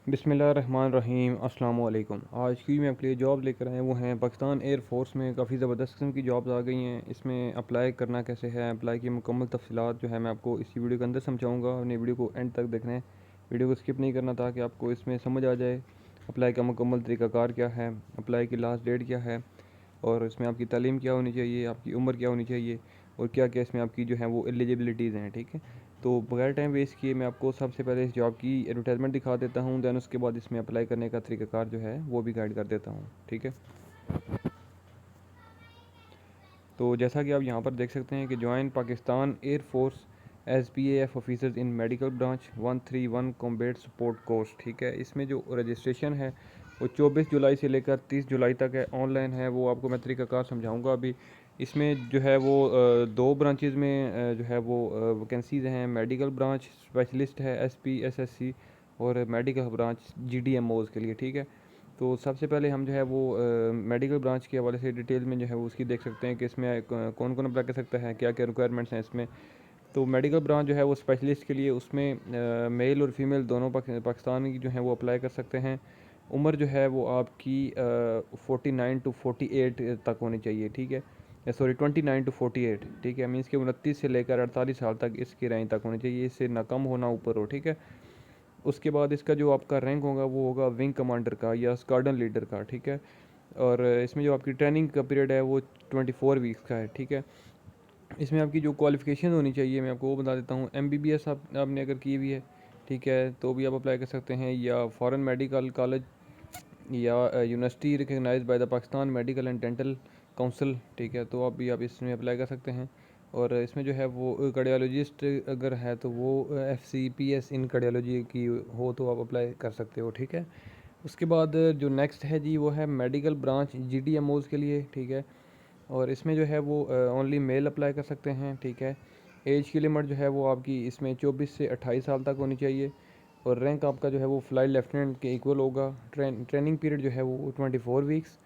बिस्मिल्लाहिर्रहमानिर्रहीम अस्सलाम वालेकुम। आज की मैं आपके लिए जॉब लेकर आए वो हैं पाकिस्तान एयर फोर्स में काफ़ी ज़बरदस्त किस्म की जॉब्स आ गई हैं। इसमें अप्लाई करना कैसे है, अप्लाई की मुकम्मल तफसीलात जो है मैं आपको इसी वीडियो के अंदर समझाऊंगा। अपनी वीडियो को एंड तक देखना है, वीडियो को स्किप नहीं करना ताकि आपको इसमें समझ आ जाए अप्लाई का मुकम्मल तरीक़ाकार क्या है, अप्लाई की लास्ट डेट क्या है और इसमें आपकी तालीम क्या होनी चाहिए, आपकी उम्र क्या होनी चाहिए और क्या क्या इसमें आपकी जो है वो एलिजिबिलिटीज़ हैं। ठीक है, तो बगैर टाइम वेस्ट किए मैं आपको सबसे पहले इस जॉब की एडवर्टाइजमेंट दिखा देता हूँ, दैन उसके बाद इसमें अप्लाई करने का तरीक़ाकार जो है वो भी गाइड कर देता हूँ। ठीक है, तो जैसा कि आप यहाँ पर देख सकते हैं कि join Pakistan air force S P F officers in medical branch 131 combat support course. ठीक है, इसमें जो रजिस्ट्रेशन है वो 24 जुलाई से लेकर 30 जुलाई तक है, ऑनलाइन है। वो आपको मैं तरीक़ाकार समझाऊंगा अभी। इसमें जो है वो दो ब्रांचेज़ में जो है वो वैकेंसीज़ हैं। मेडिकल ब्रांच स्पेशलिस्ट है SPSSC और मेडिकल ब्रांच GDMOs के लिए। ठीक है, तो सबसे पहले हम जो है वो मेडिकल ब्रांच के हवाले से डिटेल में जो है वो उसकी देख सकते हैं कि इसमें कौन कौन अप्लाई कर सकता है, क्या क्या रिक्वायरमेंट्स हैं इसमें। तो मेडिकल ब्रांच जो है वो स्पेशलिस्ट के लिए उसमें मेल और फीमेल दोनों पाकिस्तान की जो है वो अप्लाई कर सकते हैं। उम्र जो है वो आपकी 49 to 48 तक होनी चाहिए। ठीक है, सॉरी 29 to 48। ठीक है, मीन्स के 29 से लेकर 48 साल तक इसकी रेंज तक होनी चाहिए, इससे ना कम होना ऊपर हो। ठीक है, उसके बाद इसका जो आपका रैंक होगा वो होगा विंग कमांडर का या स्क्वाड्रन लीडर का। ठीक है, और इसमें जो आपकी ट्रेनिंग का पीरियड है वो 24 वीक्स का है। ठीक है, इसमें आपकी जो क्वालिफ़िकेशन होनी चाहिए मैं आपको वो बता देता हूँ। MBBS आपने अगर की हुई है, ठीक है, तो भी आप अप्लाई कर सकते हैं, या फॉरेन मेडिकल कॉलेज या university recognise by the Pakistan medical and dental council. ठीक है, तो आप इसमें अप्लाई कर सकते हैं। और इसमें जो है वो कार्डियोलॉजिस्ट अगर है तो वो FCPS इन कार्डियोलॉजी की हो तो आप अप्लाई कर सकते हो। ठीक है, उसके बाद जो नेक्स्ट है जी वो है मेडिकल ब्रांच GDMOs के लिए। ठीक है, और इसमें जो है वो ओनली मेल अप्लाई कर सकते हैं। ठीक है, एज की लिमिट जो है वो आपकी इसमें 24 से 28 साल तक होनी चाहिए और रैंक आपका जो है वो फ्लाइट लेफ्टिनेंट के इक्वल होगा। ट्रेनिंग पीरियड जो है वो 24 वीक्स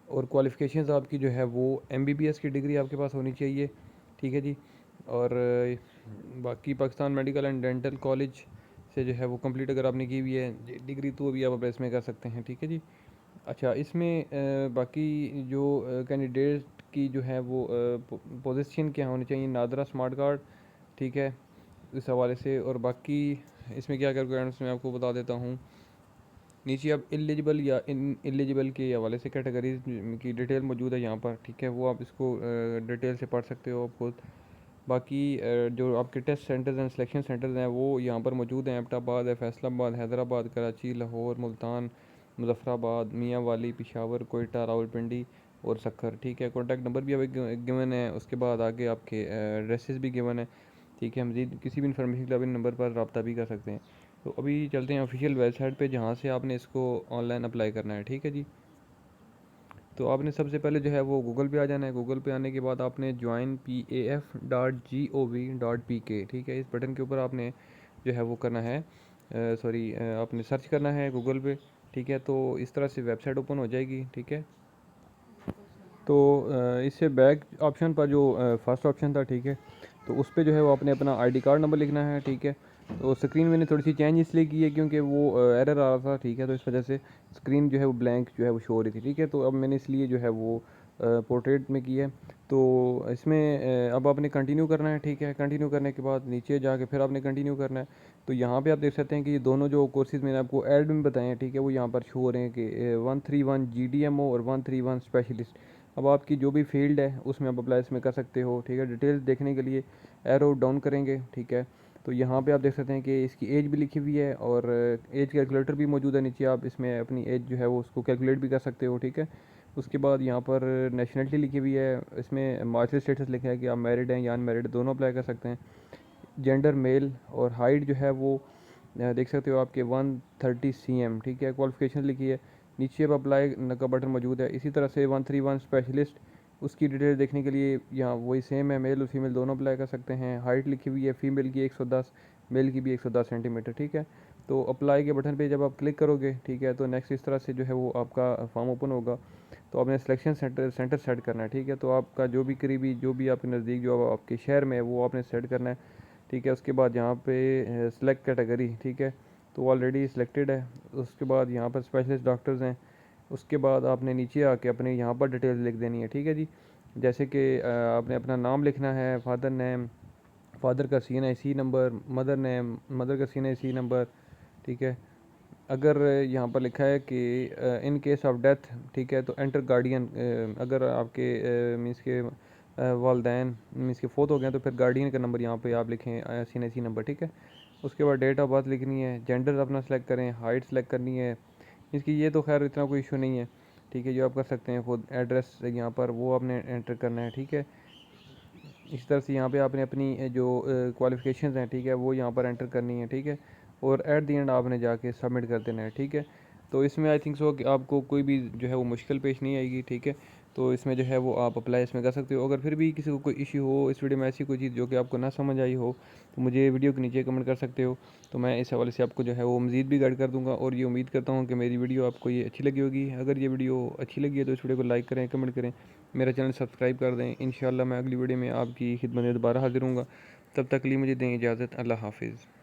और क्वालिफ़िकेशंस आपकी जो है वो MBBS की डिग्री आपके पास होनी चाहिए। ठीक है जी, और बाकी Pakistan medical and dental college से जो है वो कंप्लीट अगर आपने की हुई है डिग्री तो भी आप इसमें कर सकते हैं। ठीक है जी, अच्छा, इसमें बाकी जो कैंडिडेट की जो है वो पोजीशन क्या होनी चाहिए, नादरा स्मार्ट कार्ड। ठीक है, इस हवाले से। और बाकी इसमें क्या क्या रिक्वायरमेंट्स मैं आपको बता देता हूँ। नीचे अब एलिजिबल या इन एलिजिबल के हवाले से कैटेगरीज की डिटेल मौजूद है यहाँ पर। ठीक है, वो आप इसको डिटेल से पढ़ सकते हो आप खुद। बाकी जो आपके test centres and selection centres हैं वो यहाँ पर मौजूद हैं। एबटाबाद है, फैसलाबाद, हैदराबाद, कराची, लाहौर, मुल्तान, मुजफ्फराबाद, मियाँ वाली, पेशावर, कोयटा, रावलपिंडी और सक्खर। ठीक है, कॉन्टैक्ट नंबर भी अभी गिवन है, उसके बाद आगे आपके एड्रेसेस भी गिवन है। ठीक है, मज़ीद किसी भी इन्फॉर्मेशन के लिए आप इन नंबर पर रब्ता भी कर सकते हैं। तो अभी चलते हैं ऑफिशियल वेबसाइट पे जहाँ से आपने इसको ऑनलाइन अप्लाई करना है। ठीक है जी, तो आपने सबसे पहले जो है वो गूगल पे आ जाना है। गूगल पे आने के बाद आपने joinpaf.gov.pk, ठीक है, इस बटन के ऊपर आपने जो है वो करना है, सॉरी, आपने सर्च करना है गूगल पे। ठीक है, तो इस तरह से वेबसाइट ओपन हो जाएगी। ठीक है, तो इससे बैक ऑप्शन पर जो फर्स्ट ऑप्शन था, ठीक है, तो उस पर जो है वो आपने अपना ID कार्ड नंबर लिखना है। ठीक है, तो स्क्रीन मैंने थोड़ी सी चेंज इसलिए की है क्योंकि वो एरर आ रहा था। ठीक है, तो इस वजह से स्क्रीन जो है वो ब्लैंक जो है वो शो हो रही थी। ठीक है, तो अब मैंने इसलिए जो है वो पोर्ट्रेट में की है। तो इसमें अब आपने कंटिन्यू करना है। ठीक है, कंटिन्यू करने के बाद नीचे जाके फिर आपने कंटिन्यू करना है। तो यहाँ पे आप देख सकते हैं कि ये दोनों जो कोर्सेज़ मैंने आपको ऐड में बताए हैं, ठीक है, वो यहाँ पर शो हो रहे हैं कि 131 GDMO और 131 स्पेशलिस्ट। अब आपकी जो भी फील्ड है उसमें आप अप्लाई इसमें कर सकते हो। ठीक है, डिटेल्स देखने के लिए एरो डाउन करेंगे। ठीक है, तो यहाँ पे आप देख सकते हैं कि इसकी एज भी लिखी हुई है और एज कैलकुलेटर भी मौजूद है नीचे। आप इसमें अपनी एज जो है वो उसको कैलकुलेट भी कर सकते हो। ठीक है, उसके बाद यहाँ पर नेशनलिटी लिखी हुई है, इसमें मार्शल स्टेटस लिखा है कि आप मैरिड हैं या अनमैरिड, दोनों अप्लाई कर सकते हैं। जेंडर मेल और हाइट जो है वो देख सकते हो आपके 130 cm। ठीक है, क्वालिफिकेशन लिखी है नीचे, अब अप्लाई का बटन मौजूद है। इसी तरह से 131 स्पेशलिस्ट, उसकी डिटेल देखने के लिए यहाँ वही सेम है, मेल और फीमेल दोनों अप्लाई कर सकते हैं। हाइट लिखी हुई है फीमेल की 110, मेल की भी 110 सेंटीमीटर। ठीक है, तो अप्लाई के बटन पे जब आप क्लिक करोगे, ठीक है, तो नेक्स्ट इस तरह से जो है वो आपका फॉर्म ओपन होगा। तो आपने सिलेक्शन सेंटर सेट करना है। ठीक है, तो आपका जो भी करीबी, जो भी आपके नज़दीक, जो आपके शहर में है वो आपने सेट करना है। ठीक है, उसके बाद यहाँ पे सेलेक्ट कैटेगरी, ठीक है, तो ऑलरेडी सिलेक्टेड है। उसके बाद यहाँ पर स्पेशलिस्ट डॉक्टर्स हैं। उसके बाद आपने नीचे आके अपने यहाँ पर डिटेल्स लिख देनी है, ठीक है जी। जैसे कि आपने अपना नाम लिखना है, फादर नेम, फादर का CNIC number, mother name, mother का CNIC नंबर, ठीक है। अगर यहाँ पर लिखा है कि इन केस ऑफ डेथ, ठीक है, तो एंटर गार्डियन, अगर आपके मीन्स के वालदैन मीन्स के फ़ौत हो गए तो फिर गार्डियन का नंबर यहाँ पे आप लिखें, CNIC नंबर, ठीक है। उसके बाद डेट ऑफ बर्थ लिखनी है, जेंडर अपना सेलेक्ट करें, हाइट सेलेक्ट करनी है। इसकी ये तो खैर इतना कोई इशू नहीं है, ठीक है, जो आप कर सकते हैं। खुद एड्रेस यहाँ पर वो आपने एंटर करना है, ठीक है। इस तरह से यहाँ पे आपने अपनी जो क्वालिफ़िकेशंस हैं, ठीक है, वो यहाँ पर एंटर करनी है, ठीक है। और एट द एंड आपने जाके सबमिट कर देना है, ठीक है। तो इसमें आई थिंक सो कि आपको कोई भी जो है वो मुश्किल पेश नहीं आएगी, ठीक है। तो इसमें जो है वो आप अप्लाई इसमें कर सकते हो। अगर फिर भी किसी को कोई इशू हो इस वीडियो में, ऐसी कोई चीज़ जो कि आपको ना समझ आई हो, तो मुझे वीडियो के नीचे कमेंट कर सकते हो। तो मैं इस हवाले से आपको जो है वो मज़ीद भी गाइड कर दूँगा। और ये उम्मीद करता हूँ कि मेरी वीडियो आपको ये अच्छी लगी होगी। अगर ये वीडियो अच्छी लगी है तो इस वीडियो को लाइक करें, कमेंट करें, मेरा चैनल सब्सक्राइब कर दें। इंशाल्लाह मैं अगली वीडियो में आपकी खिदमत में दोबारा हाज़िर हूँगा। तब तक के लिए मुझे दें इजाज़त। अल्लाह हाफ़िज़।